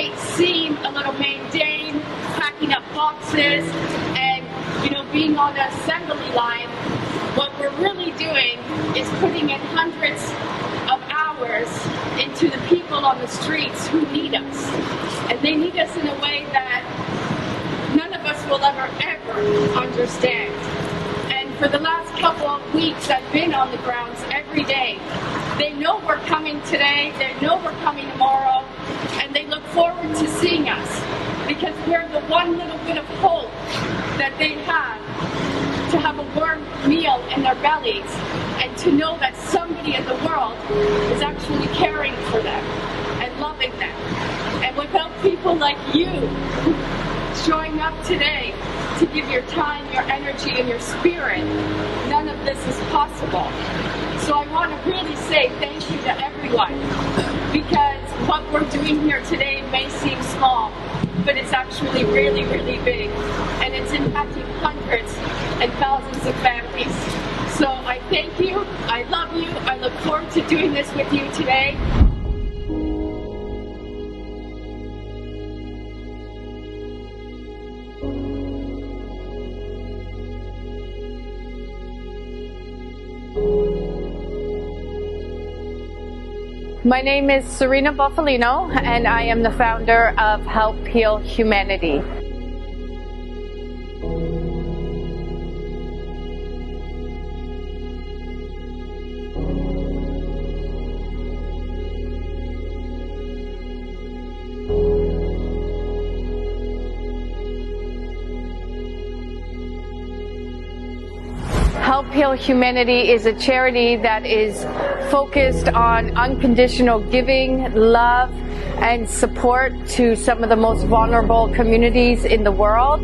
may seem a little mundane, packing up boxes and, being on the assembly line. What we're really doing is putting in hundreds of hours into the people on the streets who need us. And they need us in a way that none of us will ever understand. And for the last couple of weeks, I've been on the grounds every day. They know we're coming today, they know we're coming tomorrow, and they look forward to seeing us because we're the one little bit of hope that they have to have a warm meal in their bellies and to know that somebody in the world is actually caring for them and loving them. And without people like you showing up today to give your time, your energy, and your spirit, none of this is possible. So I want to really say thank you to everyone, because what we're doing here today may seem small, but it's actually really, really big, and it's impacting hundreds and thousands of families. So I thank you, I love you, I look forward to doing this with you today. My name is Serena Buffalino, and I am the founder of Help Heal Humanity. Help Heal Humanity is a charity that is focused on unconditional giving, love, and support to some of the most vulnerable communities in the world.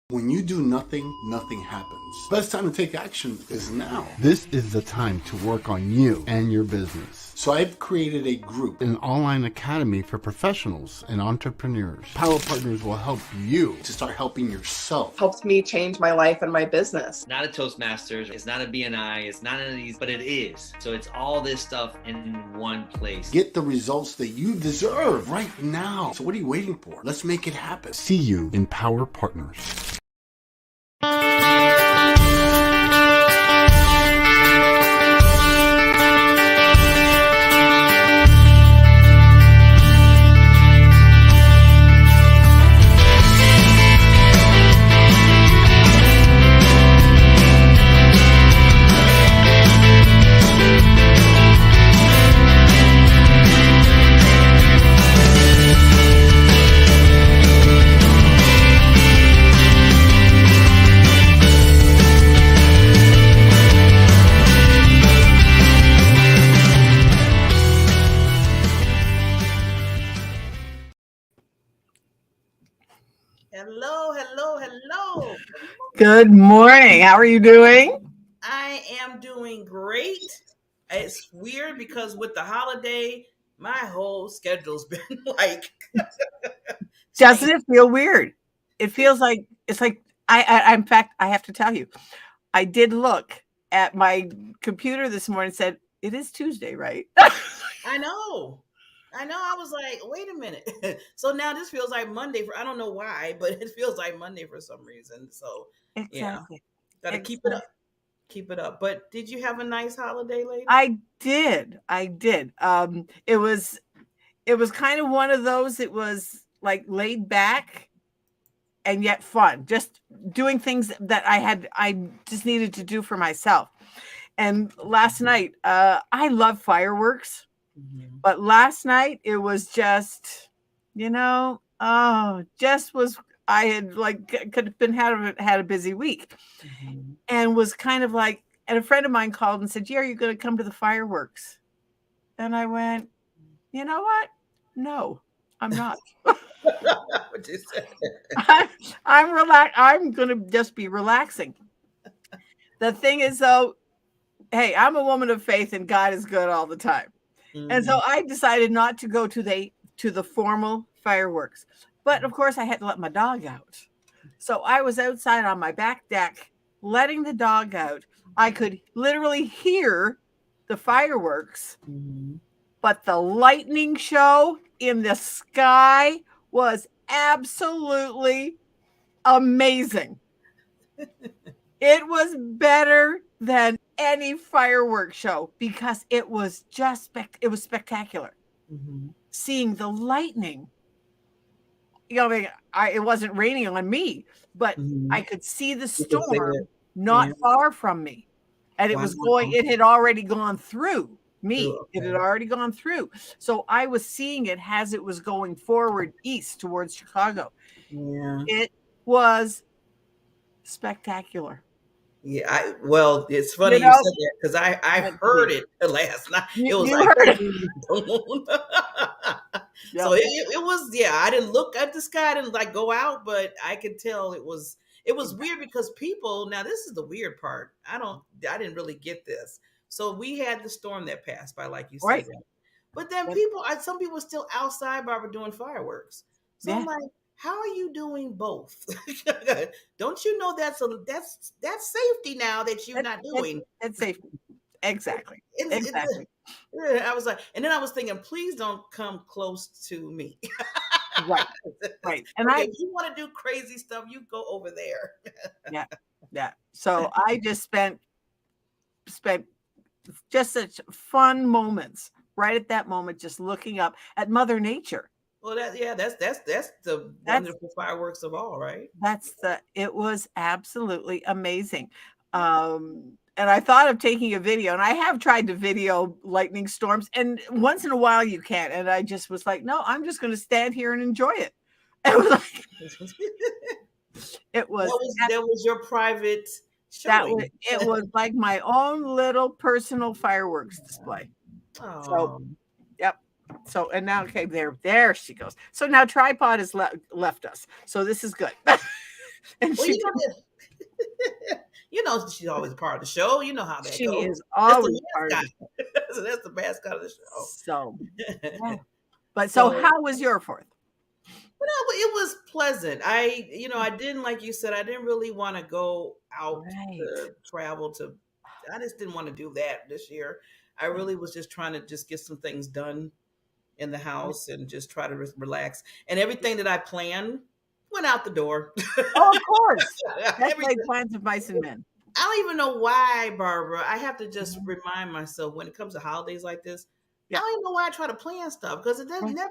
When you do nothing, nothing happens. Best time to take action is now. This is the time to work on you and your business. So I've created a group, An online academy for professionals and entrepreneurs. Power Partners will help you to start helping yourself. Helped me change my life and my business. Not a Toastmasters, it's not a BNI, it's not any of these, but it is. So it's all this stuff in one place. Get the results that you deserve right now. So what are you waiting for? Let's make it happen. See you in Power Partners. Hello. Good morning. How are you doing? I am doing great. It's weird because with the holiday, my whole schedule's been like. Doesn't it feel weird? It feels like it's like I in fact, I have to tell you, I did look at my computer this morning and said, it is Tuesday, right? I know. I was like, wait a minute. So now this feels like Monday I don't know why, but it feels like Monday for some reason. So Exactly. Yeah, gotta keep it up. Keep it up. But did you have a nice holiday, lady? I did. It was kind of one of those, it was like laid back and yet fun. Just doing things that I just needed to do for myself. And last night, I love fireworks. Mm-hmm. But last night it was just, just was I had like could have been had a busy week, and was kind of like. And a friend of mine called and said, "Yeah, are you going to come to the fireworks?" And I went, "You know what? No, I'm not. What you said. I'm relaxed. I'm going to just be relaxing." The thing is, though, hey, I'm a woman of faith, and God is good all the time. And so I decided not to go to the formal fireworks. But of course, I had to let my dog out. So I was outside on my back deck, letting the dog out. I could literally hear the fireworks, but the lightning show in the sky was absolutely amazing. It was better than any fireworks show because it was just it was spectacular. Seeing the lightning. You know, it wasn't raining on me, but I could see the storm not far from me. And it was going, it had already gone through me. It had already gone through. So I was seeing it as it was going forward east towards Chicago. Yeah. It was spectacular. Yeah, well, it's funny you said that because I heard it last night. It was so it was, yeah. I didn't look at the sky, I didn't like go out, but I could tell it was weird because people. Now this is the weird part. I didn't really get this. So we had the storm that passed by, like you said, right. But then some people are still outside, Barbara, doing fireworks. So I'm like, how are you doing both? Don't you know that's safety now that you're not doing? That's safety. Exactly. Exactly. I was like, and then I was thinking, please don't come close to me. Right. Right. And if you want to do crazy stuff, you go over there. Yeah. So I just spent just such fun moments right at that moment, just looking up at Mother Nature. Well, that's the wonderful fireworks of all, right? It was absolutely amazing. And I thought of taking a video, and I have tried to video lightning storms, and once in a while you can. And I just was like, no, I'm just going to stand here and enjoy it. It was like, that was your private showing. It was like my own little personal fireworks display. Oh. So, yep. So, and now, okay, there she goes. So now Tripod has left us. So this is good. And well, you know, she's always a part of the show. You know how that goes. She is always part of it. So that's the mascot of the show. So, yeah. But so how was your 4th? Well, it was pleasant. I didn't, like you said, I didn't really want to go out to travel I just didn't want to do that this year. I really was just trying to just get some things done in the house and just try to relax. And everything that I planned went out the door. Oh, of course. That's like plans of mice and men. I don't even know why, Barbara. I have to just remind myself when it comes to holidays like this. I don't even know why I try to plan stuff because it never happens.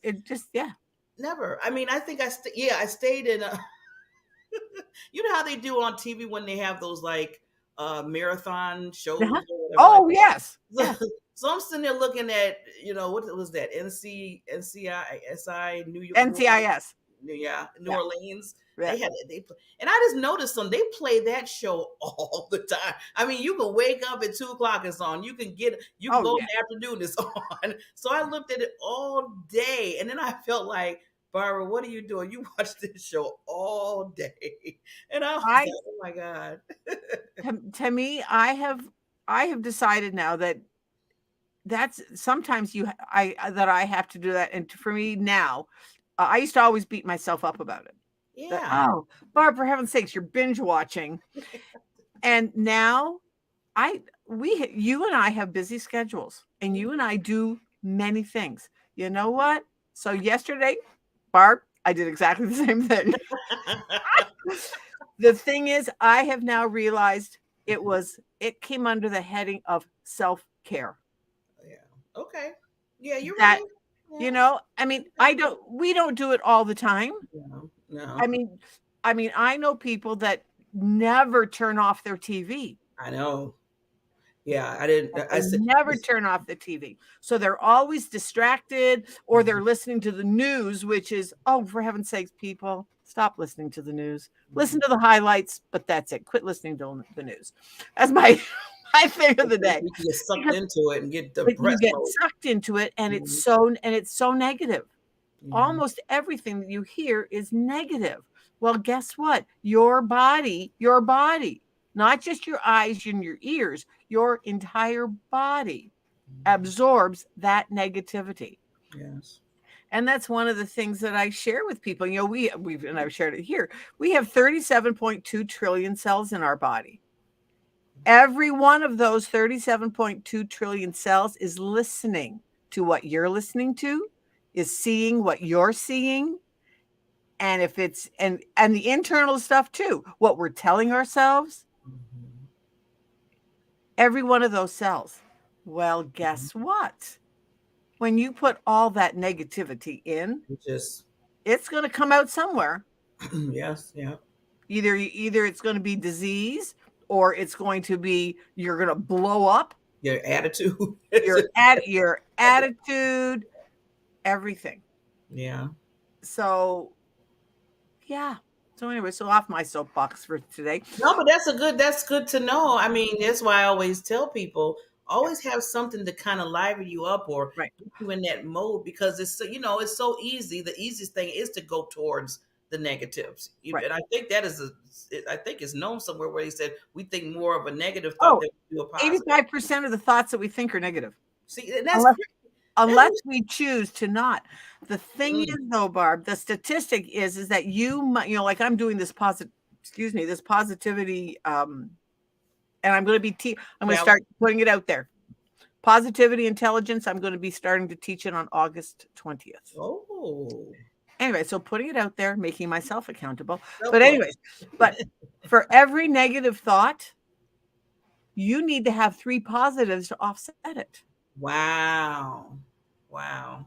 It just never. I mean, I think I stayed in a. You know how they do on TV when they have those like marathon shows. Oh, yes. So I'm sitting there looking at, what was that? NCIS, New York. NCIS. New Orleans. Yeah. And I just noticed they play that show all the time. I mean, you can wake up at 2:00, it's on. You can go in the afternoon, it's on. So I looked at it all day, and then I felt like, Barbara, what are you doing? You watch this show all day, and I was like, oh my God. To me, I have decided now that's sometimes I have to do that, and for me now, I used to always beat myself up about it. Yeah. Oh, Barb, for heaven's sakes, you're binge watching. And now you and I have busy schedules, and you and I do many things. You know what? So yesterday, Barb, I did exactly the same thing. The thing is, I have now realized it came under the heading of self-care. Yeah. Okay. Yeah, you're right. Yeah. I mean, we don't do it all the time. No. I mean, I know people that never turn off their TV. I know. Yeah, I didn't. I said Never turn off the TV. So they're always distracted, or they're listening to the news, which is, oh, for heaven's sakes, people, stop listening to the news. Listen to the highlights, but that's it. Quit listening to the news. That's my thing of the day. You get sucked into it and get You depressed. get sucked into it, and it's so negative. Almost everything that you hear is negative. Well, guess what? Your body, not just your eyes and your ears, your entire body absorbs that negativity. Yes. And that's one of the things that I share with people. You know, we've and I've shared it here. We have 37.2 trillion cells in our body. Every one of those 37.2 trillion cells is listening to what you're listening to, is seeing what you're seeing. And if it's and the internal stuff too, what we're telling ourselves, every one of those cells. Well, guess what? When you put all that negativity in, it's going to come out somewhere. Yes, yeah. Either it's going to be disease, or it's going to be you're going to blow up. Your attitude, your attitude, everything. Yeah. So, yeah. So anyway, so off my soapbox for today. No, but that's good to know. I mean, that's why I always tell people, always have something to kind of liven you up or get you in that mode, because it's it's so easy. The easiest thing is to go towards the negatives. And I think that I think it's known somewhere where he said we think more of a negative thought than we do a positive. 85% of the thoughts that we think are negative. See, that's unless we choose to not. The thing is, though, Barb, the statistic is that like I'm doing this this positivity, and I'm going to be I'm going to start putting it out there. Positivity intelligence. I'm going to be starting to teach it on August 20th. Oh. Anyway, so putting it out there, making myself accountable. But anyways, but for every negative thought, you need to have 3 positives to offset it. Wow.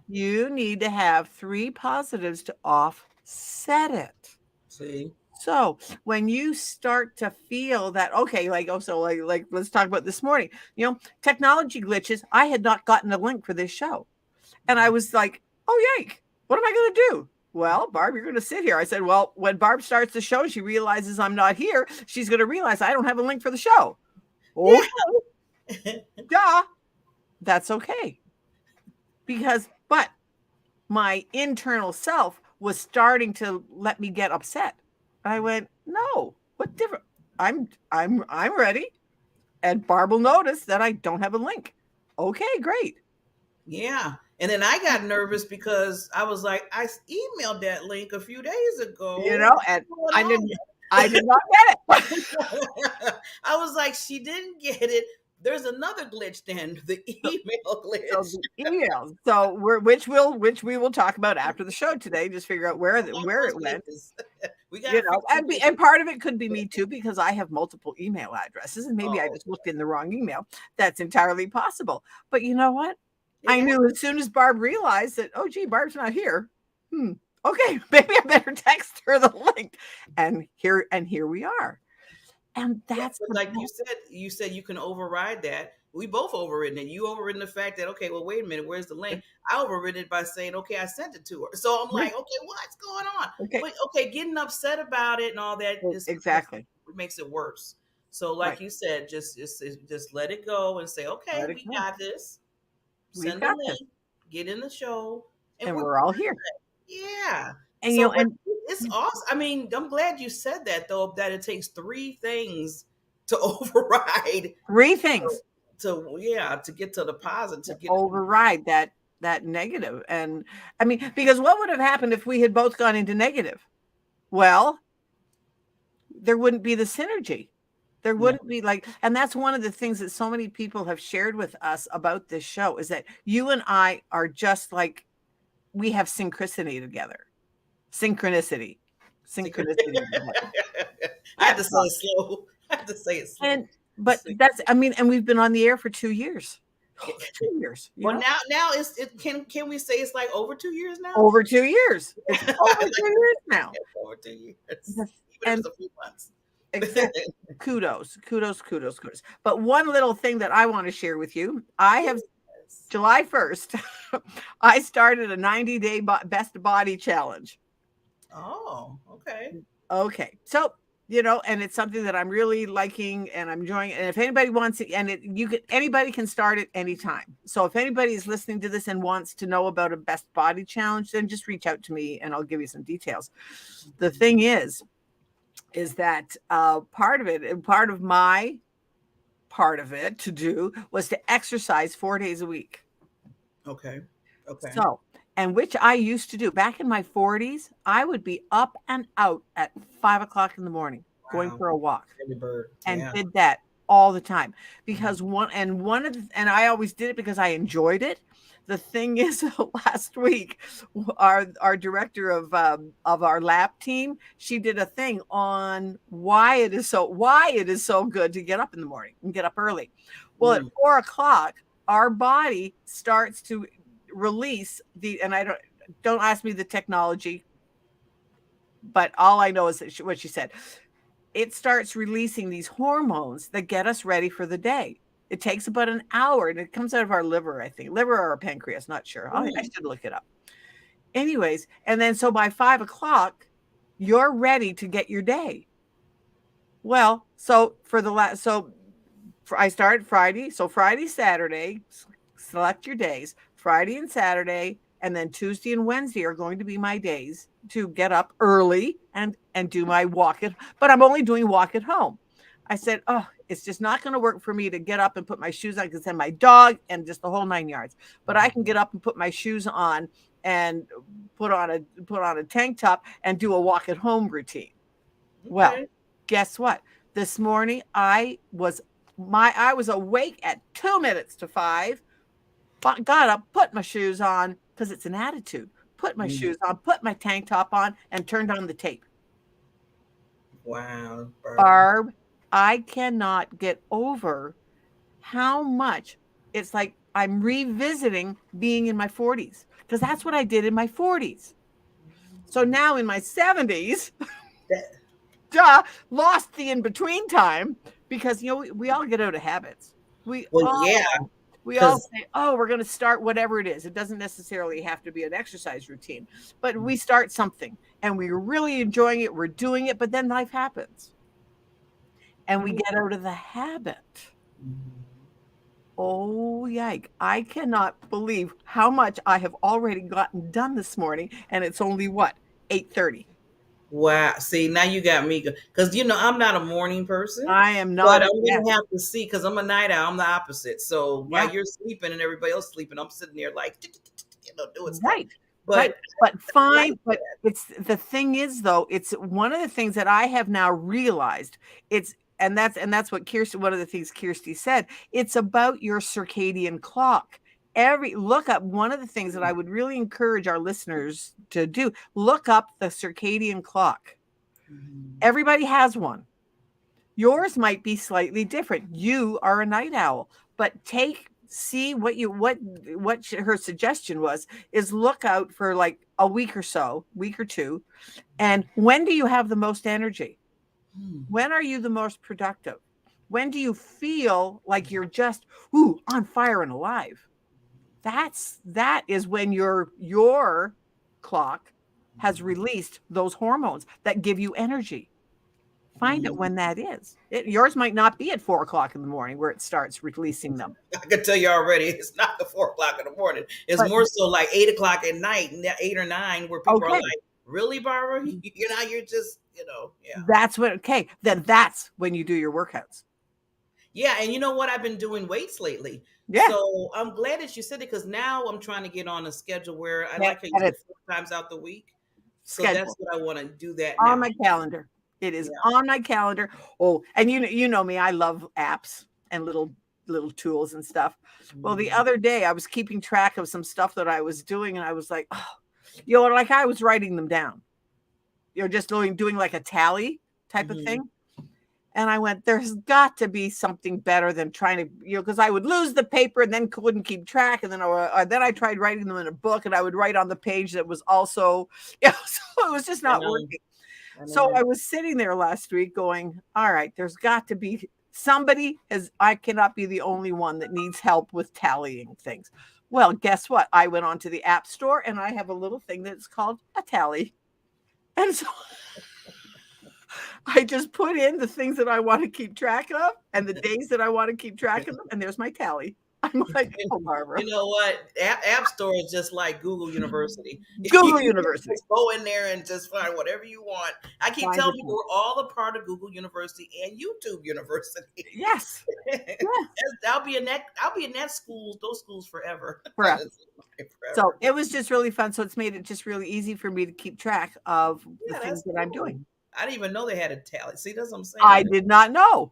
You need to have 3 positives to offset it. See? So when you start to feel that, okay, like let's talk about this morning, technology glitches. I had not gotten a link for this show. And I was like, oh, yike, what am I going to do? Well, Barb, you're going to sit here. I said, well, when Barb starts the show, she realizes I'm not here. She's going to realize I don't have a link for the show. Oh, yeah, that's okay. But my internal self was starting to let me get upset. I went, no, what different? I'm ready. And Barb will notice that I don't have a link. Okay, great. Yeah. And then I got nervous because I was like, I emailed that link a few days ago. And I did not get it. I was like, she didn't get it. There's another glitch then, the email glitch. So the email. So which we will talk about after the show today. Just figure out where it went. We got and part of it could be me too, because I have multiple email addresses, and maybe I just looked in the wrong email. That's entirely possible. But you know what? Yeah. I knew as soon as Barb realized that, oh gee, Barb's not here. Okay, maybe I better text her the link. And here we are. And that's like you said you can override that. We both overridden it. You overridden the fact that, okay, well, wait a minute, where's the link? I overridden it by saying, okay, I sent it to her. So I'm like, okay, what's going on? Okay, but, okay, getting upset about it and all that exactly makes it worse. So like you said, just let it go and say, okay, we got this. Send the link, get in the show, and we're all here. Yeah. And it's awesome. I mean, I'm glad you said that, though, that it takes 3 things to override. 3 things. To get to the positive. Override that negative. And I mean, because what would have happened if we had both gone into negative? Well, there wouldn't be the synergy. There wouldn't be and that's one of the things that so many people have shared with us about this show, is that you and I are just like, we have synchronicity together. Synchronicity. I had to say it slow. But that's, I mean, and we've been on the air for 2 years. 2 years. Well, now can we say it's like over 2 years now? Over 2 years. It's over 2 years now. Over 2 years. And a few months. Exactly. Kudos. But one little thing that I want to share with you, I have July 1st, I started a 90-day best body challenge. Oh, okay. Okay. So, and it's something that I'm really liking and I'm enjoying. And if anybody wants it, and anybody can start it anytime. So if anybody is listening to this and wants to know about a best body challenge, then just reach out to me and I'll give you some details. The thing is that part of it to do was to exercise 4 days a week. Okay. So, and which I used to do back in my 40s, I would be up and out at 5 o'clock in the morning, going for a walk, and did that all the time because and I always did it because I enjoyed it. The thing is, last week, our director of our lab team, she did a thing on why it is so good to get up in the morning and get up early. Well, at 4 o'clock, our body starts to release and I don't ask me the technology, but all I know is that what she said. It starts releasing these hormones that get us ready for the day. It takes about an hour and it comes out of our liver, I think. Liver or pancreas, not sure. I should look it up. Anyways, and then so by 5 o'clock, you're ready to get your day. Well, so I started Friday. So Friday, Saturday, select your days. Friday and Saturday, and then Tuesday and Wednesday are going to be my days to get up early and do my walk but I'm only doing walk at home. I said, it's just not going to work for me to get up and put my shoes on because then my dog and just the whole 9 yards. But I can get up and put my shoes on and put on a tank top and do a walk at home routine. Okay. Well, guess what? This morning I was awake at 2 minutes to 5. Got up, put my shoes on because it's an attitude. Put my shoes on, put my tank top on, and turned on the tape. Wow, Barb, I cannot get over how much it's like I'm revisiting being in my 40s because that's what I did in my 40s. So now in my 70s, lost the in-between time because, we all get out of habits. We all say, we're going to start whatever it is. It doesn't necessarily have to be an exercise routine, but we start something and we're really enjoying it. We're doing it, but then life happens and we get out of the habit. Oh, yike. I cannot believe how much I have already gotten done this morning. And it's only 8:30. Wow. See, now you got me because I'm not a morning person. I am not. But I'm gonna have to see because I'm a night owl. I'm the opposite. So while you're sleeping and everybody else sleeping, I'm sitting there like doing stuff. Right. But fine. But it's the thing is though, it's one of the things that I have now realized. And that's what one of the things Kirsty said. It's about your circadian clock. Look up one of the things that I would really encourage our listeners to do. Look up the circadian clock. Everybody has one. Yours might be slightly different. You are a night owl, but see what her suggestion was is look out for like a week or two. And when do you have the most energy? When are you the most productive? When do you feel like you're just on fire and alive? That is when your clock has released those hormones that give you energy. Find it when that is. Yours might not be at 4 o'clock in the morning where it starts releasing them. I can tell you already, it's not the 4 o'clock in the morning. It's more so like 8 o'clock at night, 8 or 9, where people are like, really, Barbara? You're just, yeah. Then that's when you do your workouts. Yeah, and you know what? I've been doing weights lately. Yeah. So I'm glad that you said it because now I'm trying to get on a schedule where I like how you do 4 times out the week. So that's what I want to do that now. On my calendar. It is on my calendar. Oh, and you know me, I love apps and little tools and stuff. Well, the other day I was keeping track of some stuff that I was doing and I was like, like I was writing them down. Just doing like a tally type of thing. And I went, there's got to be something better than trying to, because I would lose the paper and then couldn't keep track. And then I tried writing them in a book and I would write on the page that was also, so it was just not working. So I was sitting there last week going, all right, there's got to be somebody, as I cannot be the only one that needs help with tallying things. Well, guess what? I went onto the App Store and I have a little thing that's called a tally. And so I just put in the things that I want to keep track of and the days that I want to keep track of them. And there's my tally. I'm like, oh, Barbara. You know what? App Store is just like Google University. Google University. Just go in there and just find whatever you want. I keep telling people we're all a part of Google University and YouTube University. Yes. I'll be in that schools, those schools forever. Forever. So it was just really fun. So it's made it just really easy for me to keep track of the things that I'm doing. I didn't even know they had a tally. See, that's what I'm saying. I did not know.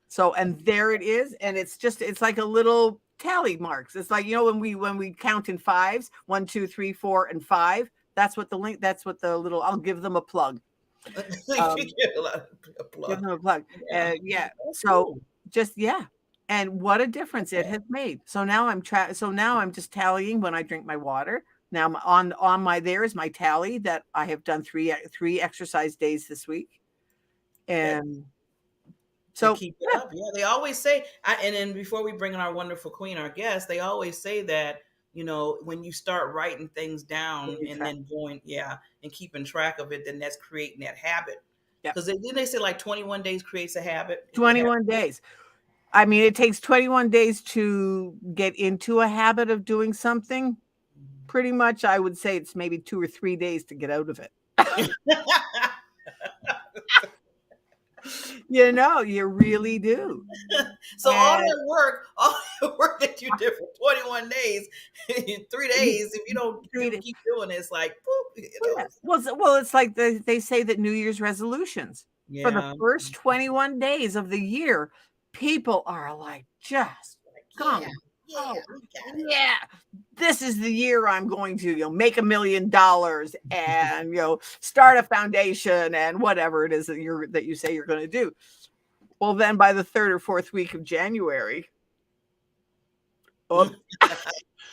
So, and there it is. And it's like a little tally marks. It's like, when we count in fives, 1, 2, 3, 4, and 5, that's what the little, I'll give them a plug. Give them a plug. Yeah. So cool. And what a difference it has made. So now I'm just tallying when I drink my water. Now there is my tally that I have done three exercise days this week. And so keep it up. Yeah, they always say, and then before we bring in our wonderful queen, our guest, they always say that, when you start writing things down and then going, and keeping track of it, then that's creating that habit. Because didn't they say like 21 days creates a habit? 21 days. I mean, it takes 21 days to get into a habit of doing something. Pretty much, I would say it's maybe 2 or 3 days to get out of it. You really do. So all the work that you did for 21 days, in 3 days, if you don't keep doing it, it's like, poop, Well, it's like they say that New Year's resolutions for the first 21 days of the year, people are like, just come. Yeah, this is the year I'm going to, make $1 million and, start a foundation and whatever it is that you say you're going to do. Well, then by the 3rd or 4th week of January. And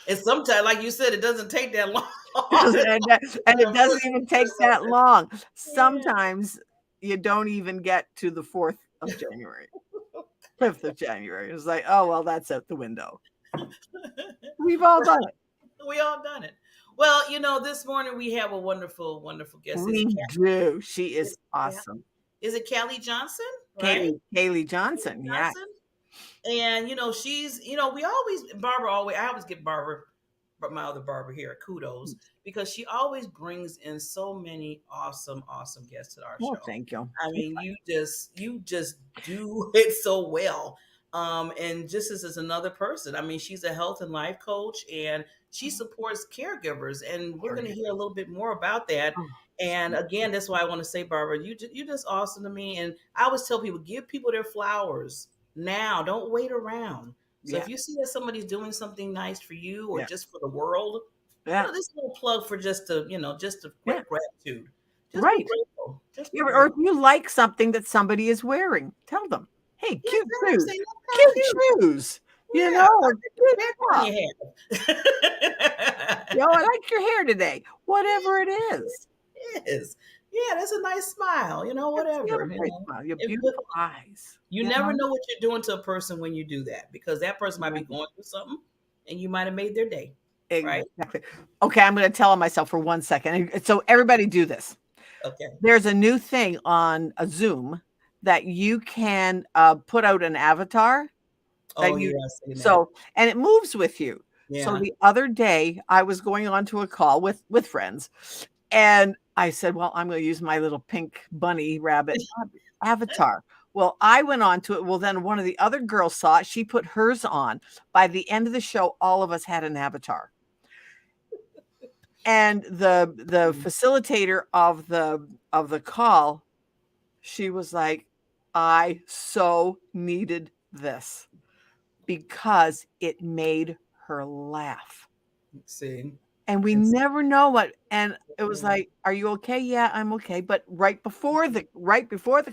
sometimes, like you said, it doesn't take that long. and it doesn't even take that long. Sometimes you don't even get to the 4th of January. 5th of January. It's like, oh, well, that's out the window. We've all done it. We all done it. Well, this morning we have a wonderful, wonderful guest. We do. She is awesome. Is it Kaley Johnson? Right? Kaley Johnson. Yeah. And she's, I always give Barbara, my other Barbara here, kudos, because she always brings in so many awesome guests to our show. Thank you. I mean, you just do it so well. And just as another person, I mean, she's a health and life coach and she supports caregivers, and we're going to hear a little bit more about that. And again, that's why I want to say, Barbara, you're just awesome to me. And I always tell people, give people their flowers now. Don't wait around. So if you see that somebody's doing something nice for you or just for the world, this little plug for just a quick gratitude. Just right. be grateful. Or if you like something that somebody is wearing, tell them, hey, cute shoes. Cute shoes. Or I like your hair today. Whatever it is. It is. Yeah, that's a nice smile. Whatever. Your beautiful eyes. You never know what you're doing to a person when you do that, because that person might be going through something and you might have made their day. Exactly. Right? Okay, I'm going to tell myself for 1 second. So everybody do this. Okay. There's a new thing on a Zoom that you can put out an avatar. And it moves with you. Yeah. So the other day I was going on to a call with friends, and I said, well, I'm going to use my little pink bunny rabbit avatar. Well, I went on to it. Well, then one of the other girls saw it. She put hers on. By the end of the show, all of us had an avatar. And the facilitator of the call, she was like, I so needed this because it made her laugh. See. And we never know what, and it was like, are you okay? Yeah, I'm okay. But right before the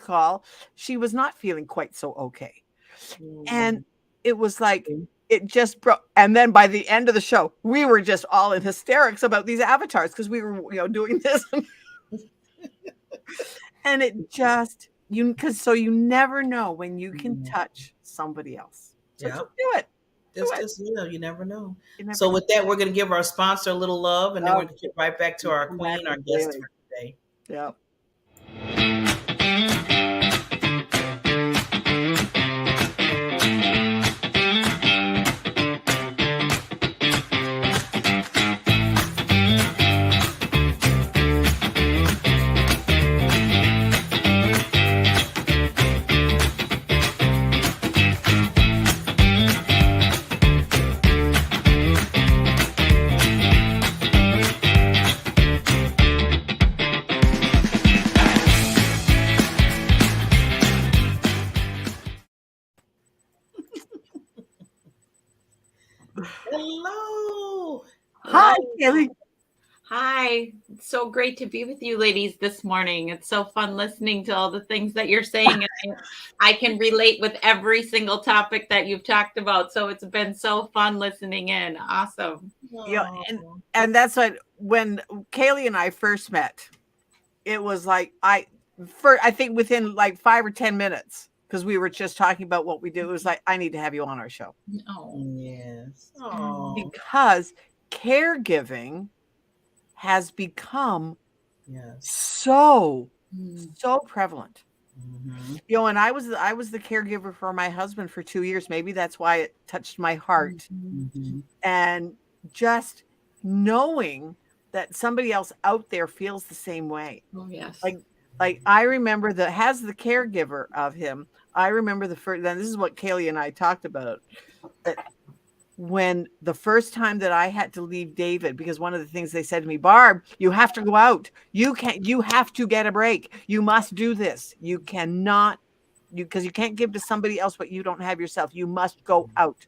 call, she was not feeling quite so okay. And it was like, it just broke. And then by the end of the show, we were just all in hysterics about these avatars because we were, doing this. And it just because you never know when you can touch somebody else. So Yeah. just do it. Just you never know. You never So know. with that, we're going to give our sponsor a little love, and then we're going to get right back to our Come back queen, our with guest Kaley. for today. Yep. Hello. Hi, Kaley. Hi. It's so great to be with you ladies this morning. It's so fun listening to all the things that you're saying. And I can relate with every single topic that you've talked about. So it's been so fun listening in. Awesome. Yeah, and that's what when Kaley and I first met, it was like I think within like 5 or 10 minutes, because we were just talking about what we do. It was like, I need to have you on our show. Oh, yes. Oh, Because caregiving has become so prevalent. You know, and I was the caregiver for my husband for 2 years. Maybe that's why it touched my heart. And just knowing that somebody else out there feels the same way. Oh yes. Like I remember as the caregiver of him, I remember the first, then this is what Kaley and I talked about, that when the first time that I had to leave David, because one of the things they said to me, Barb, you have to go out. You have to get a break. You must do this. You cannot, because you can't give to somebody else what you don't have yourself. You must go out.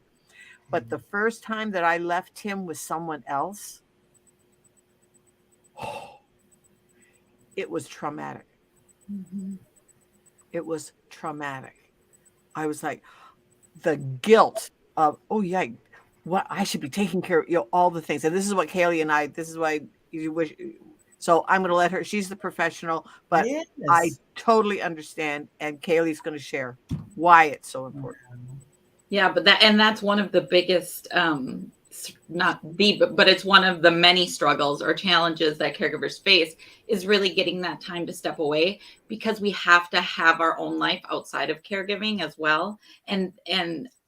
But the first time that I left him with someone else, it was traumatic. It was traumatic. I was like, the guilt of, oh yeah, what I should be taking care of, all the things. And this is what Kaley and I, this is why you wish. So I'm going to let her, she's the professional, but I totally understand. And Kaley's going to share why it's so important. Yeah, but that's one of the biggest, but it's one of the many struggles or challenges that caregivers face, is really getting that time to step away, because we have to have our own life outside of caregiving as well.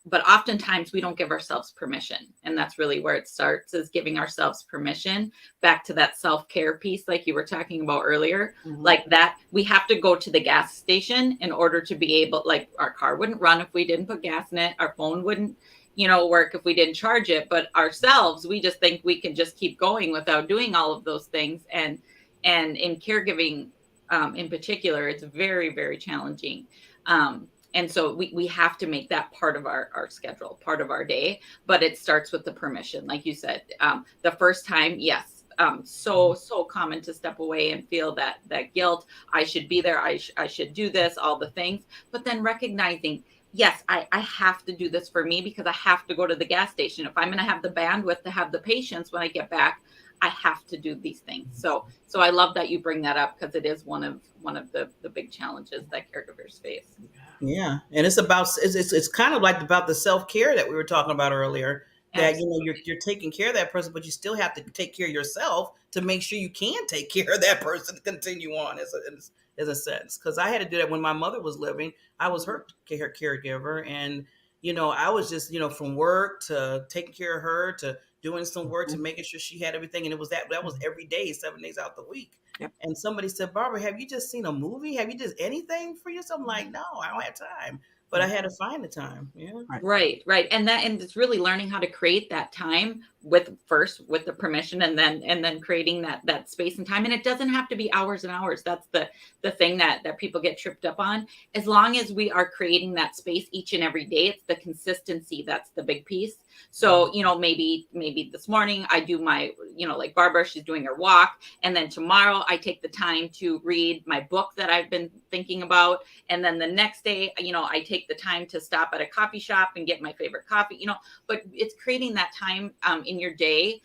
But oftentimes we don't give ourselves permission. And that's really where it starts, is giving ourselves permission, back to that self-care piece, like you were talking about earlier. Like that, we have to go to the gas station in order to be able, like our car wouldn't run if we didn't put gas in it. Our phone wouldn't, work if we didn't charge it. But ourselves, we just think we can just keep going without doing all of those things. And in caregiving, in particular, it's very, very challenging. And so we have to make that part of our schedule, part of our day. But it starts with the permission. Like you said, the first time, yes, so common to step away and feel that guilt. I should be there. I should do this, all the things. But then recognizing, yes, I have to do this for me, because I have to go to the gas station. If I'm going to have the bandwidth to have the patience when I get back, I have to do these things. So I love that you bring that up, because it is one of the big challenges that caregivers face. Yeah, and it's kind of like about the self-care that we were talking about earlier. That you're taking care of that person, but you still have to take care of yourself to make sure you can take care of that person to continue on as a sense. Because I had to do that when my mother was living. I was her caregiver, and I was just from work to taking care of her to doing some work to making sure she had everything, and it was that was every day, 7 days out the week. Yep. And somebody said, Barbara, have you just seen a movie? Have you just anything for yourself? I'm like, no, I don't have time. But I had to find the time. Yeah. Right. And it's really learning how to create that time with the permission, and then creating that space and time. And it doesn't have to be hours and hours. That's the thing that people get tripped up on. As long as we are creating that space each and every day, it's the consistency that's the big piece. So, maybe this morning I do my, like Barbara, she's doing her walk. And then tomorrow I take the time to read my book that I've been thinking about. And then the next day, I take the time to stop at a coffee shop and get my favorite coffee, but it's creating that time in your day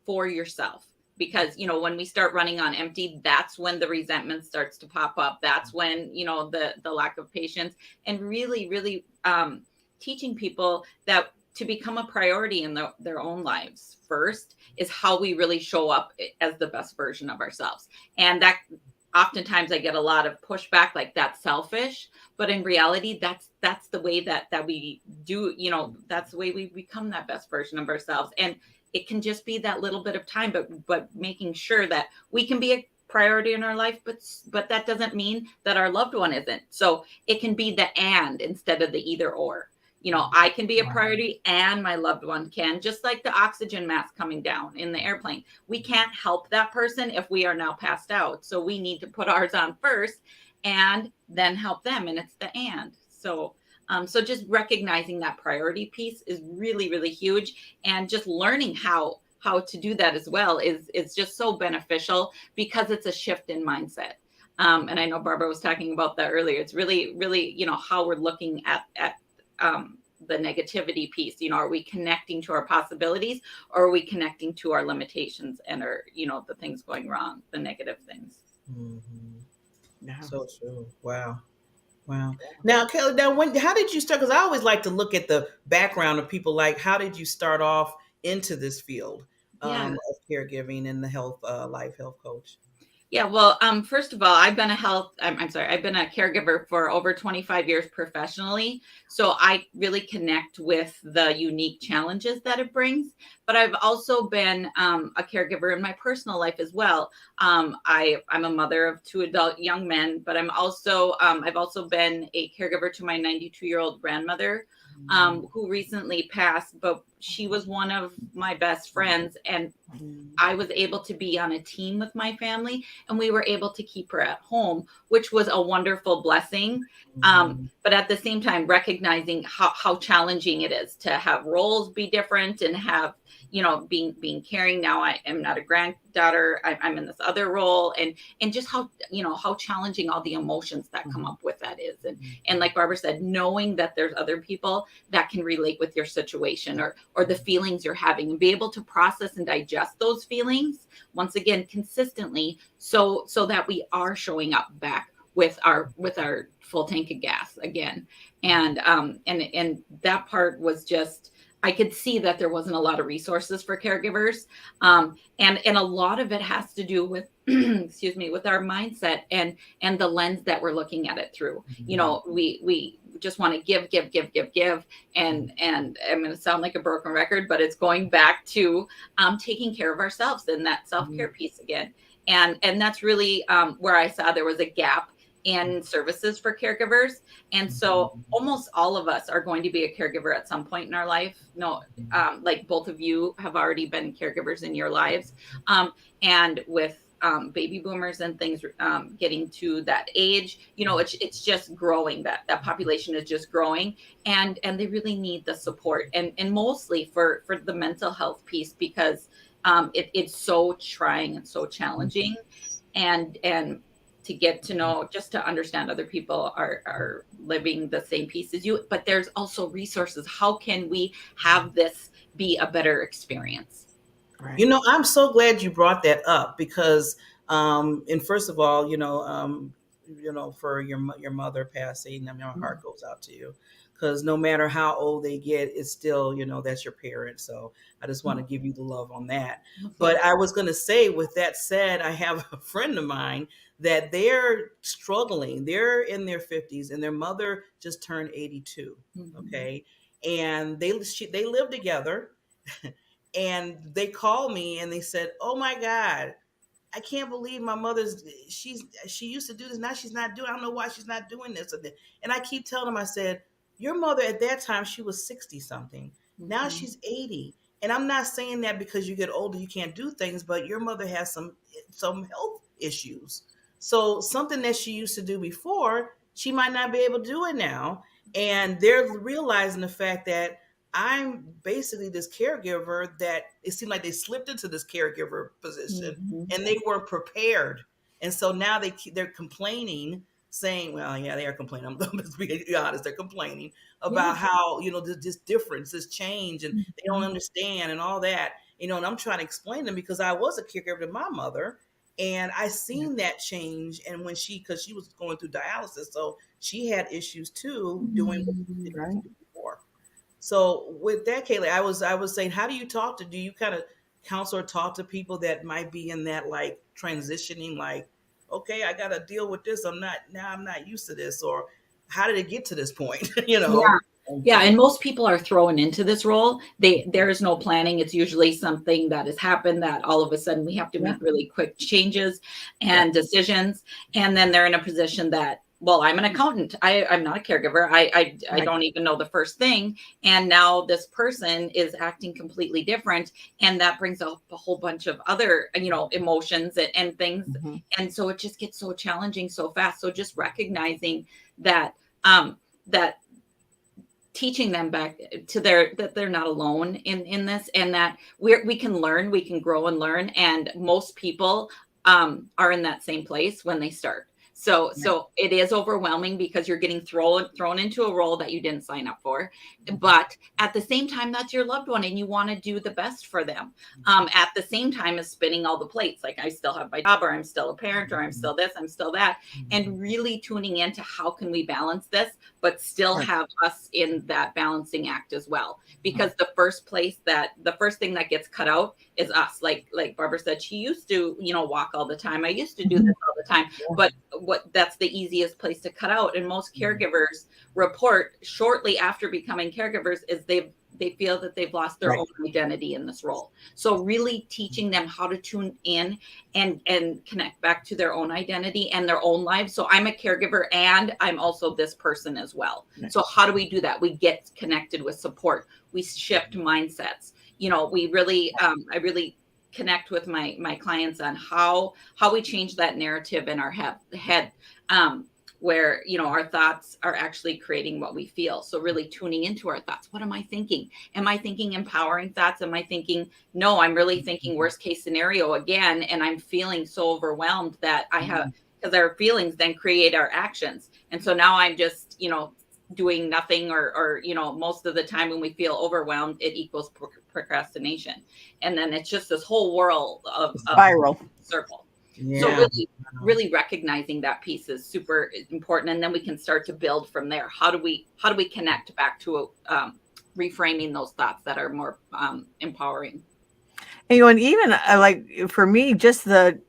for yourself. because, you know, when we start running on empty, that's when the resentment starts to pop up. That's when, you know, the lack of patience, and really, really teaching people that to become a priority in their own lives first is how we really show up as the best version of ourselves. And that oftentimes I get a lot of pushback, like that's selfish, but in reality, that's the way that we do, you know, that's the way we become that best version of ourselves. And it can just be that little bit of time, but making sure that we can be a priority in our life, but that doesn't mean that our loved one isn't. So it can be the and instead of the either or. You know, I can be a priority and my loved one can, just like the oxygen mask coming down in the airplane. We can't help that person if we are now passed out. So we need to put ours on first and then help them. And it's the and. So just recognizing that priority piece is really, really huge. And just learning how to do that as well is just so beneficial, because it's a shift in mindset. And I know Barbara was talking about that earlier. It's really, really, you know, how we're looking at the negativity piece. You know, are we connecting to our possibilities, or are we connecting to our limitations and our, you know, the things going wrong, the negative things? Yeah. So true. Wow. Now, Kaley, how did you start? Because I always like to look at the background of people. Like, how did you start off into this field of caregiving and the life health coach? Yeah, well, first of all, I've been a caregiver for over 25 years professionally. So I really connect with the unique challenges that it brings. But I've also been a caregiver in my personal life as well. I'm a mother of 2 adult young men, but I've also been a caregiver to my 92-year-old grandmother, who recently passed, but she was one of my best friends, and I was able to be on a team with my family, and we were able to keep her at home, which was a wonderful blessing. But at the same time, recognizing how challenging it is to have roles be different and have, you know, being caring. Now I am not a granddaughter. I'm in this other role, and just how, you know, how challenging all the emotions that come up with that is. And like Barbara said, knowing that there's other people that can relate with your situation or the feelings you're having, and be able to process and digest those feelings once again consistently, so that we are showing up back with our full tank of gas again. And that part was just, I could see that there wasn't a lot of resources for caregivers. And a lot of it has to do with, excuse me, with our mindset and the lens that we're looking at it through. You know, we just want to give. And I'm going to sound like a broken record, but it's going back to taking care of ourselves and that self-care piece again. And that's really where I saw there was a gap in services for caregivers. And so almost all of us are going to be a caregiver at some point in our life. No, like both of you have already been caregivers in your lives. And with baby boomers and things getting to that age, you know, it's just growing. That population is just growing, and they really need the support, and mostly for the mental health piece, because it's so trying and so challenging, and to get to know, just to understand other people are living the same piece as you. But there's also resources. How can we have this be a better experience? Right. You know, I'm so glad you brought that up, because, and first of all, you know, for your mother passing, I mean, my heart goes out to you, because no matter how old they get, it's still, you know, that's your parent. So I just want to give you the love on that. But I was going to say, with that said, I have a friend of mine that they're struggling. They're in their 50s, and their mother just turned 82. Okay. And they live together. And they called me and they said, "Oh my God, I can't believe my mother's, she used to do this. Now she's not doing, I don't know why she's not doing this." And I keep telling them, I said, your mother at that time, she was 60 something. Now she's 80. And I'm not saying that because you get older, you can't do things, but your mother has some health issues. So something that she used to do before, she might not be able to do it now. And they're realizing the fact that I'm basically this caregiver, that it seemed like they slipped into this caregiver position and they weren't prepared. And so now they're complaining, saying, well, yeah, they are complaining. I'm going to be honest. They're complaining about how, you know, this difference, this change, and they don't understand and all that. and I'm trying to explain to them because I was a caregiver to my mother. And I seen that change. And when because she was going through dialysis, so she had issues too doing what she didn't Right. do before. So with that, Kaley, I was saying, how do you do you kind of counsel or talk to people that might be in that like transitioning, like, okay, I got to deal with this. I'm not used to this, or how did it get to this point? Yeah. Yeah, and most people are thrown into this role. There is no planning. It's usually something that has happened that all of a sudden we have to make really quick changes and decisions. And then they're in a position that, well, I'm an accountant. I'm not a caregiver. I don't even know the first thing. And now this person is acting completely different. And that brings up a whole bunch of other, emotions and things. Mm-hmm. And so it just gets so challenging so fast. So just recognizing that, that teaching them back to that they're not alone in this, and that we can learn, we can grow and learn. And most people are in that same place when they start. So it is overwhelming because you're getting thrown into a role that you didn't sign up for. But at the same time, that's your loved one and you want to do the best for them. At the same time as spinning all the plates, like I still have my job, or I'm still a parent, or I'm still this, I'm still that. And really tuning into how can we balance this, but still have us in that balancing act as well. Because the first thing that gets cut out is us. Like Barbara said, she used to, walk all the time. I used to do this all the time, but that's the easiest place to cut out. And most caregivers report shortly after becoming caregivers is they feel that they've lost their own identity in this role. So really teaching them how to tune in and connect back to their own identity and their own lives. So I'm a caregiver and I'm also this person as well. So how do we do that? We get connected with support. We shift mindsets. We really, I really connect with my clients on how we change that narrative in our head, where our thoughts are actually creating what we feel. So really tuning into our thoughts. What am I thinking? Am I thinking empowering thoughts? Am I thinking, no, I'm really thinking worst case scenario again, and I'm feeling so overwhelmed that I have, because our feelings then create our actions. And so now I'm just doing nothing, or most of the time when we feel overwhelmed, it equals procrastination. And then it's just this whole world of spiral circle. So really recognizing that piece is super important. And then we can start to build from there. How do we connect back to reframing those thoughts that are more empowering? And even like for me, just the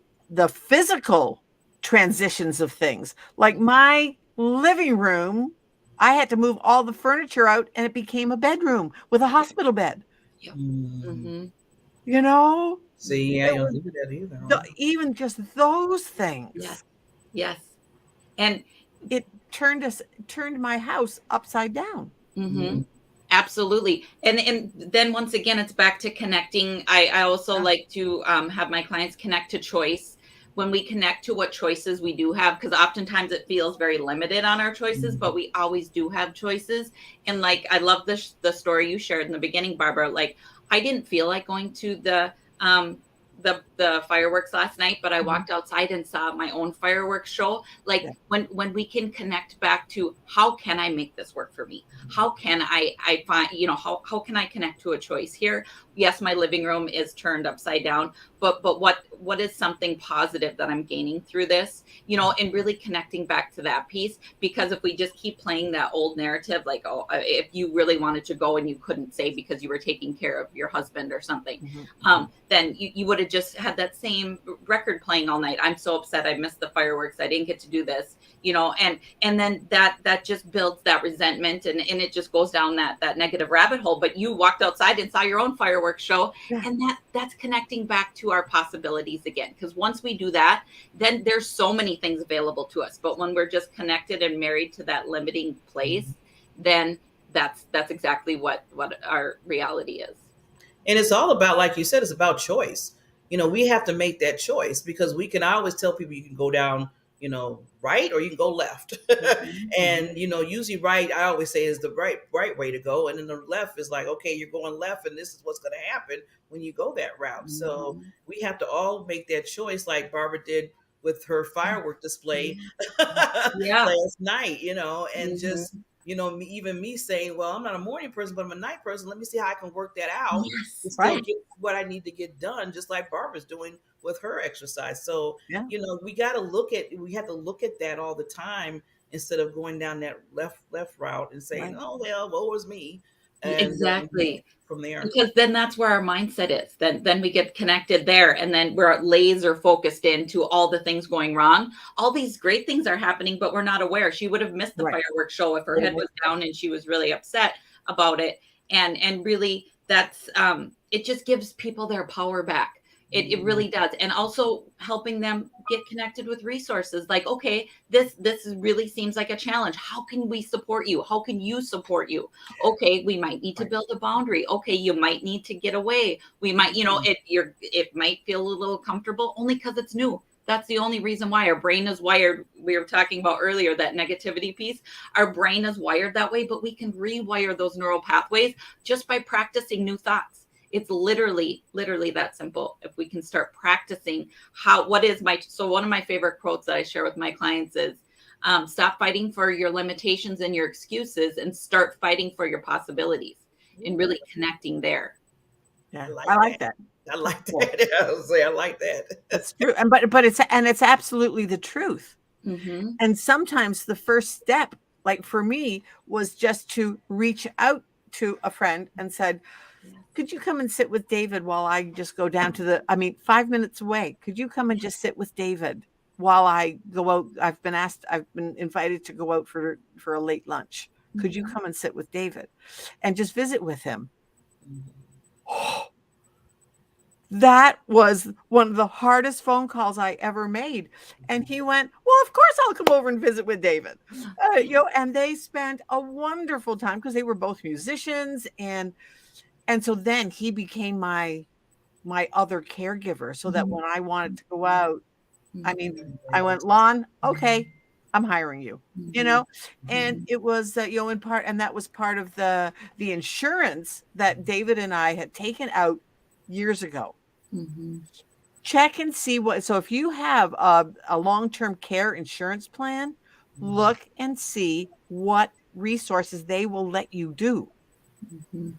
physical transitions of things, like my living room, I had to move all the furniture out and it became a bedroom with a hospital bed. Yep. See, you don't do that either. Even just those things. Yes. And it turned my house upside down. Absolutely. And then once again, it's back to connecting. I also like to have my clients connect to choice. When we connect to what choices we do have, because oftentimes it feels very limited on our choices, but we always do have choices. And like, I love the story you shared in the beginning, Barbara. Like, I didn't feel like going to the fireworks last night, but I walked outside and saw my own fireworks show. Like when we can connect back to how can I make this work for me? How can I find, how can I connect to a choice here? Yes, my living room is turned upside down, but what is something positive that I'm gaining through this, and really connecting back to that piece. Because if we just keep playing that old narrative, like, oh, if you really wanted to go and you couldn't say because you were taking care of your husband or something, then you would have just had that same record playing all night. I'm so upset I missed the fireworks. I didn't get to do this, and then that just builds that resentment and it just goes down that negative rabbit hole. But you walked outside and saw your own fireworks show, and that's connecting back to our possibilities again. Because once we do that, then there's so many things available to us. But when we're just connected and married to that limiting place, then that's exactly what our reality is. And it's all about, like you said, it's about choice. We have to make that choice, because we can always tell people you can go down, right, or you can go left. And, usually right, I always say, is the right way to go. And then the left is like, okay, you're going left and this is what's going to happen when you go that route. So we have to all make that choice, like Barbara did with her firework display last night, and just, even me saying, well, I'm not a morning person, but I'm a night person. Let me see how I can work that out Yes. to still Right. get what I need to get done, just like Barbara's doing with her exercise. So, Yeah. we have to look at that all the time instead of going down that left route and saying, Right. oh, well, woe is me. And Exactly. from there. Because then that's where our mindset is. Then we get connected there, and then we're laser focused into all the things going wrong. All these great things are happening, but we're not aware. She would have missed the Right. fireworks show if her head was down and she was really upset about it. And really, that's it just gives people their power back. It really does. And also helping them get connected with resources like, okay, this really seems like a challenge. How can we support you? How can you support you? Okay, we might need to build a boundary. Okay, you might need to get away. We might, it might feel a little comfortable only because it's new. That's the only reason why our brain is wired. We were talking about earlier, that negativity piece. Our brain is wired that way, but we can rewire those neural pathways just by practicing new thoughts. It's literally that simple. If we can start practicing so one of my favorite quotes that I share with my clients is, stop fighting for your limitations and your excuses and start fighting for your possibilities, and really connecting there. Yeah. I like that. I like that. I was say I like that. That's true. And but it's absolutely the truth. Mm-hmm. And sometimes the first step, like for me, was just to reach out to a friend and said, could you come and sit with David while I just go down to 5 minutes away? Could you come and just sit with David while I go out? I've been invited to go out for a late lunch. Could you come and sit with David and just visit with him? That was one of the hardest phone calls I ever made. And he went, well, of course I'll come over and visit with David. And they spent a wonderful time because they were both musicians. And so then he became my other caregiver, so that when I wanted to go out, I went, Lon, okay, I'm hiring you, and it was, in part, and that was part of the insurance that David and I had taken out years ago. Mm-hmm. Check and see so if you have a long-term care insurance plan, look and see what resources they will let you do. Mm-hmm.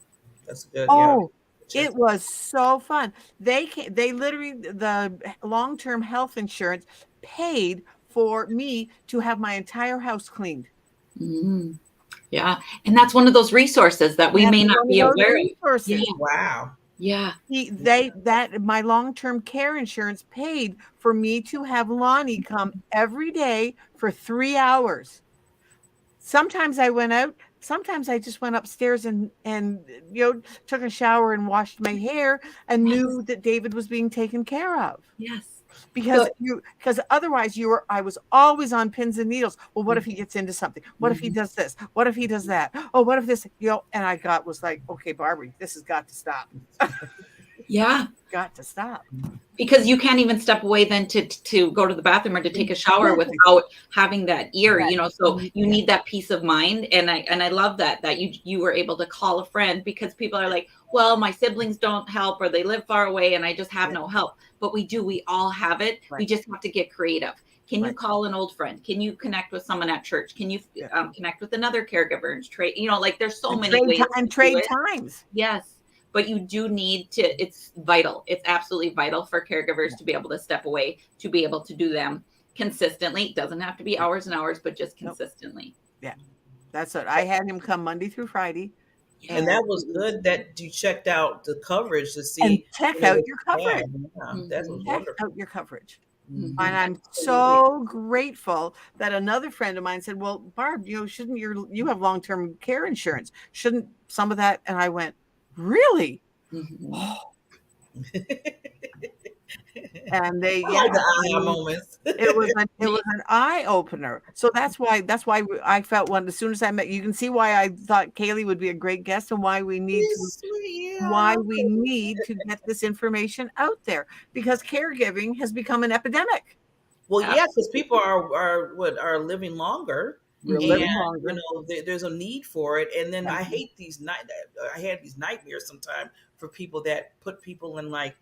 That's good. Oh, yeah. It was so fun. They literally, the long-term health insurance paid for me to have my entire house cleaned. Mm-hmm. Yeah. And that's one of those resources that we may not be aware of. Yeah. Wow. Yeah. My long-term care insurance paid for me to have Lonnie come every day for 3 hours. Sometimes I went out. Sometimes I just went upstairs and took a shower and washed my hair and knew that David was being taken care of. Yes. Because otherwise I was always on pins and needles. Well, what if he gets into something? What if he does this? What if he does that? Oh, what if this, and I was like, okay, Barbie, this has got to stop. Yeah. Got to stop. Because you can't even step away then to go to the bathroom or to take a shower without having that ear, so you need that peace of mind. And I love that you were able to call a friend, because people are like, well, my siblings don't help, or they live far away and I just have no help. But we all have it. Right. We just have to get creative. Can you call an old friend? Can you connect with someone at church? Can you connect with another caregiver and trade, there's so many ways. And trade times. Yes. But you do need to, it's vital. It's absolutely vital for caregivers to be able to step away, to be able to do them consistently. It doesn't have to be hours and hours, but just consistently. Yeah. That's it. I had him come Monday through Friday. And that was good that you checked out the coverage to see. And check out your coverage. That was wonderful. Check out your coverage. Mm-hmm. And I'm so grateful that another friend of mine said, well, Barb, shouldn't you have long-term care insurance? Shouldn't some of that? And I went, really? Mm-hmm. And they the aha moments. it was an eye opener. So that's why I felt as soon as I met you, can see why I thought Kaley would be a great guest, and why we need to get this information out there, because caregiving has become an epidemic. Well, yeah, because people are living longer. There's a need for it. And then I had these nightmares sometimes for people that put people in the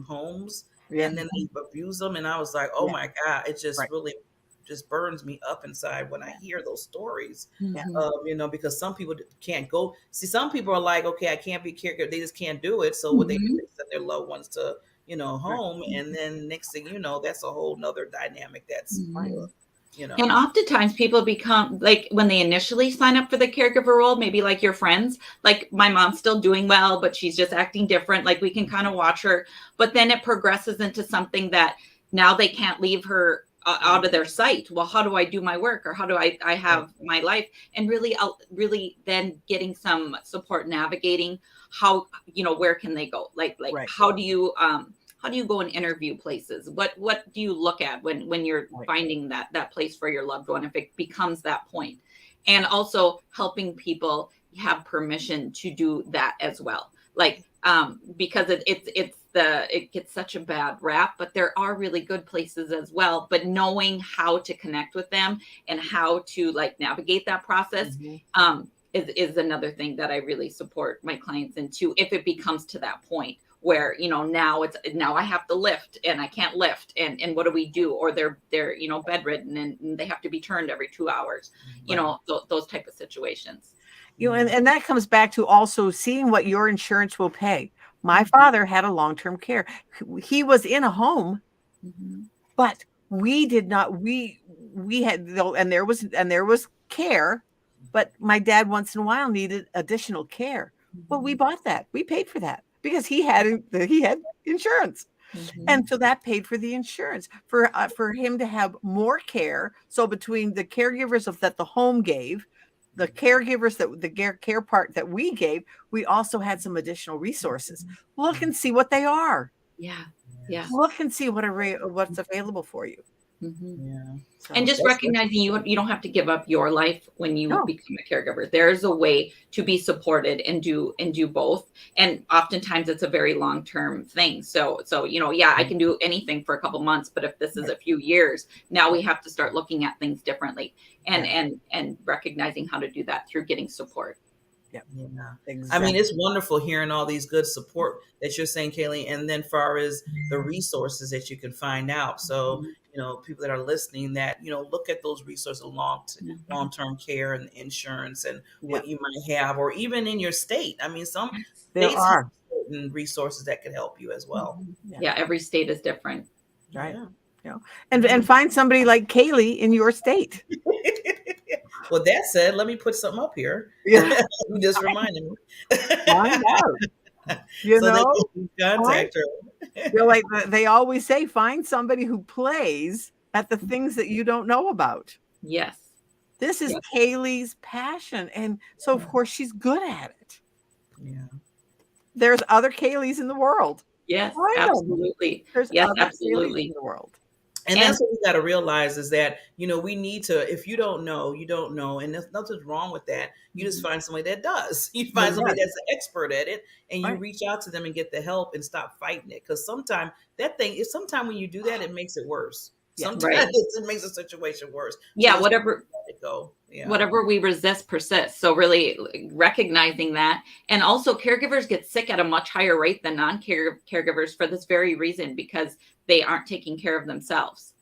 homes, and then they abuse them. And I was like, oh my God, it just really just burns me up inside when I hear those stories. Mhm. Because some people can't go. See, some people are like, okay, I can't be caregiver. They just can't do it. So what they do, they send their loved ones to, home. And then next thing you know, that's a whole nother dynamic that's, Mhm. you know. And oftentimes people become like when they initially sign up for the caregiver role, maybe like your friends, like my mom's still doing well, but she's just acting different. Like we can kind of watch her, but then it progresses into something that now they can't leave her out of their sight. Well, how do I do my work, or how do I have my life? And really then getting some support navigating how, where can they go? Like how do you go and interview places? What do you look at when you're finding that place for your loved one, if it becomes that point? And also helping people have permission to do that as well. Like, because it gets such a bad rap, but there are really good places as well. But knowing how to connect with them and how to like navigate that process, is another thing that I really support my clients into, if it becomes to that point where, now I have to lift and I can't lift, and what do we do? Or they're bedridden and they have to be turned every 2 hours, those type of situations. And that comes back to also seeing what your insurance will pay. My father had a long-term care. He was in a home, but we did not, we had, and there was care, but my dad once in a while needed additional care. Well, we bought that. We paid for that because he had insurance. And so that paid for the insurance for him to have more care. So between the caregivers that the home gave, the caregivers that the care part that we gave, we also had some additional resources. Look and see what they are. Yeah. Look and see what's available for you. So, and just recognizing you don't have to give up your life when you become a caregiver. There's a way to be supported and do both. And oftentimes it's a very long-term thing. So I can do anything for a couple months, but if this is a few years, now we have to start looking at things differently and recognizing how to do that through getting support. Exactly. I mean, it's wonderful hearing all these good support that you're saying, Kaley, and then far as the resources that you can find out. So, people that are listening that, look at those resources, long-term care and insurance and what you might have, or even in your state. I mean, some there states are have certain resources that could help you as well. Yeah, every state is different. Right. And find somebody like Kaley in your state. Well, that said, let me put something up here. You just reminded me. Find out. They can contact her. Like they always say, find somebody who plays at the things that you don't know about. Yes. This is Kaley's passion. And so, of course, she's good at it. Yeah. There's other Kaleys in the world. Yes, absolutely. There's other absolutely. Kaleys in the world. And that's what we got to realize is that, we need to, if you don't know, you don't know. And there's nothing wrong with that. You just find somebody that does. You find somebody that's an expert at it, and you reach out to them and get the help and stop fighting it. Because sometimes when you do that, it makes it worse. Sometimes it makes the situation worse. So whatever we resist persists. So really recognizing that. And also caregivers get sick at a much higher rate than non-caregivers for this very reason, because they aren't taking care of themselves.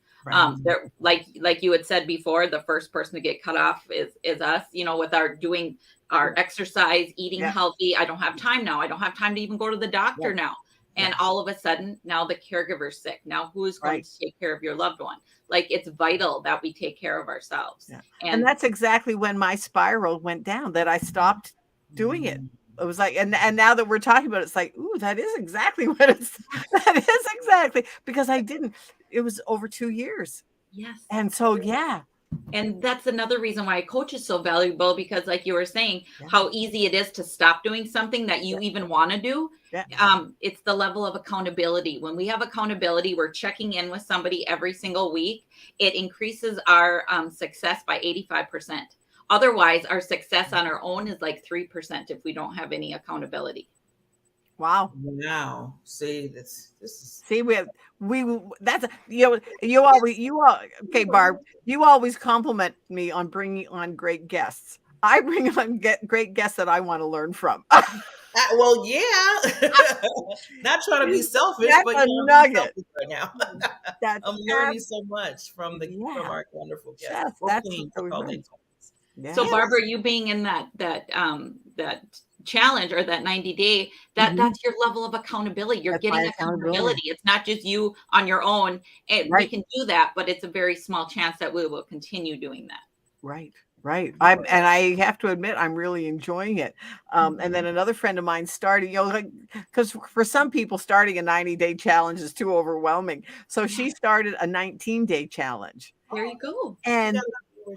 They're like you had said before, the first person to get cut off is us, with doing our exercise, eating healthy. I don't have time now. I don't have time to even go to the doctor now. And all of a sudden, now the caregiver's sick. Now who is going to take care of your loved one? Like, it's vital that we take care of ourselves. Yeah. And that's exactly when my spiral went down, that I stopped doing it. It was like, and now that we're talking about it, it's like, ooh, that is exactly that is exactly, because it was over 2 years. Yes. And so, And that's another reason why a coach is so valuable, because like you were saying, how easy it is to stop doing something that you even want to do. It's the level of accountability. When we have accountability, we're checking in with somebody every single week. It increases our success by 85%. Otherwise, our success on our own is like 3% if we don't have any accountability. Wow. See, this is. See, that's okay, Barb, you always compliment me on bringing on great guests. I bring on great guests that I want to learn from. Well, yeah. Not trying to be selfish, That's but a I'm being nugget. selfish right now. That's I'm learning so much from yeah. our wonderful guests. Yes, Or that's queens, so I call them good. queens. Yeah. So Barbara, you being in that challenge or that 90-day, that's your level of accountability. You're That's getting my accountability. accountability. It's not just you on your own. And we Right. can do that, but it's a very small chance that we will continue doing that. Right. Right. And I have to admit, I'm really enjoying it. And then another friend of mine started, like, because for some people, starting a 90-day challenge is too overwhelming. So she started a 19-day challenge. There you go. And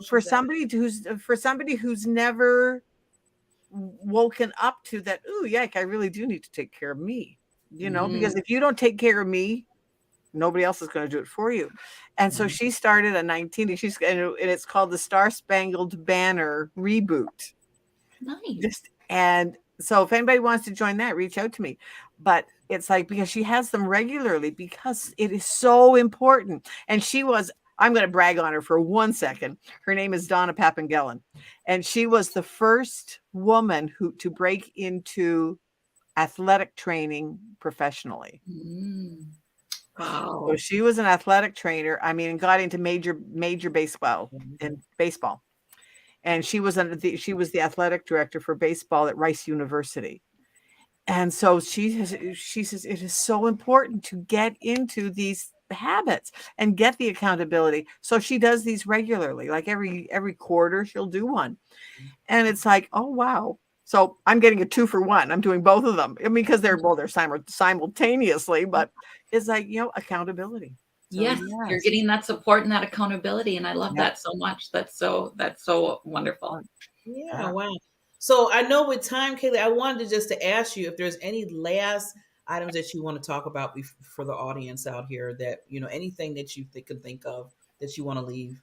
for somebody who's never woken up to that, oh, yeah, I really do need to take care of me, because if you don't take care of me, nobody else is going to do it for you. And so she started a 19, and it's called the Star Spangled Banner Reboot. Nice. And so if anybody wants to join that, reach out to me. But it's like, because she has them regularly, because it is so important. And I'm going to brag on her for 1 second. Her name is Donna Papangellon. And she was the first woman to break into athletic training professionally. Wow. So she was an athletic trainer. I mean, and got into major baseball and baseball. And she was the athletic director for baseball at Rice University. And so she says it is so important to get into these habits and get the accountability. So she does these regularly, like every quarter she'll do one. And it's like, oh wow. So I'm getting a 2-for-1. I'm doing both of them. I mean, because they're simultaneously, but it's like, accountability. So, yes, you're getting that support and that accountability. And I love that so much. That's so wonderful. Yeah, wow. So I know with time, Kaley, I wanted to ask you if there's any last items that you want to talk about for the audience out here, that, anything that you can think of that you want to leave.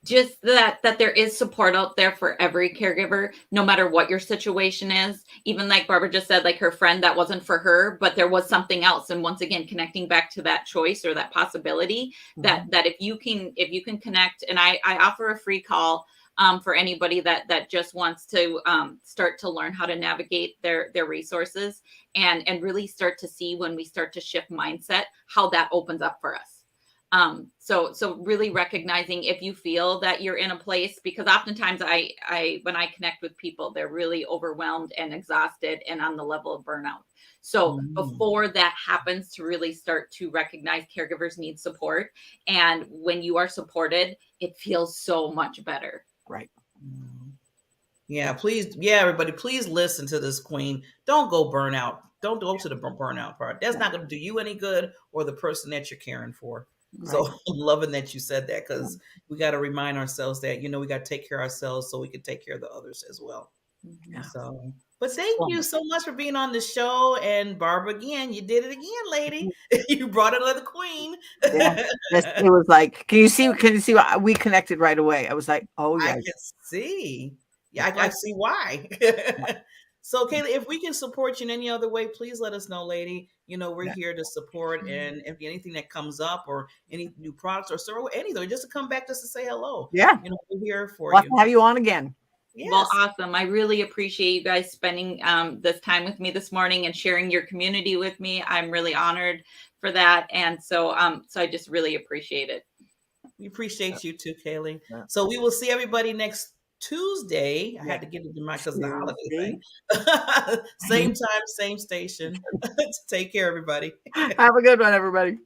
Just that there is support out there for every caregiver, no matter what your situation is. Even like Barbara just said, like her friend, that wasn't for her, but there was something else. And once again, connecting back to that choice or that possibility, that if you can connect, and I offer a free call for anybody that just wants to start to learn how to navigate their resources and really start to see, when we start to shift mindset, how that opens up for us. So really recognizing if you feel that you're in a place, because oftentimes when I connect with people, they're really overwhelmed and exhausted and on the level of burnout. So before that happens, to really start to recognize caregivers need support. And when you are supported, it feels so much better. Right. Yeah, please. Yeah, everybody, please listen to this queen. Don't go burnout. Don't go to the burnout part. That's not going to do you any good or the person that you're caring for. Right. So I'm loving that you said that, because we got to remind ourselves that, we got to take care of ourselves so we can take care of the others as well. Yeah. So, but thank you so much for being on the show. And Barbara, again, you did it again, lady. You brought another queen. Yeah. It was like, can you see we connected right away? I was like, oh yeah. I can see. Yeah, I see why. So, Kaley, if we can support you in any other way, please let us know, lady. We're here to support, and if anything that comes up, or any new products or anything, just to come back just to say hello. Yeah. We're here for you. You. Have you on again. Yes. Well, awesome. I really appreciate you guys spending this time with me this morning and sharing your community with me. I'm really honored for that. And so I just really appreciate it. We appreciate you too, Kaley. Yeah. So we will see everybody next Tuesday. I had to get into because of the holiday thing. Same time, same station. Take care, everybody. Have a good one, everybody.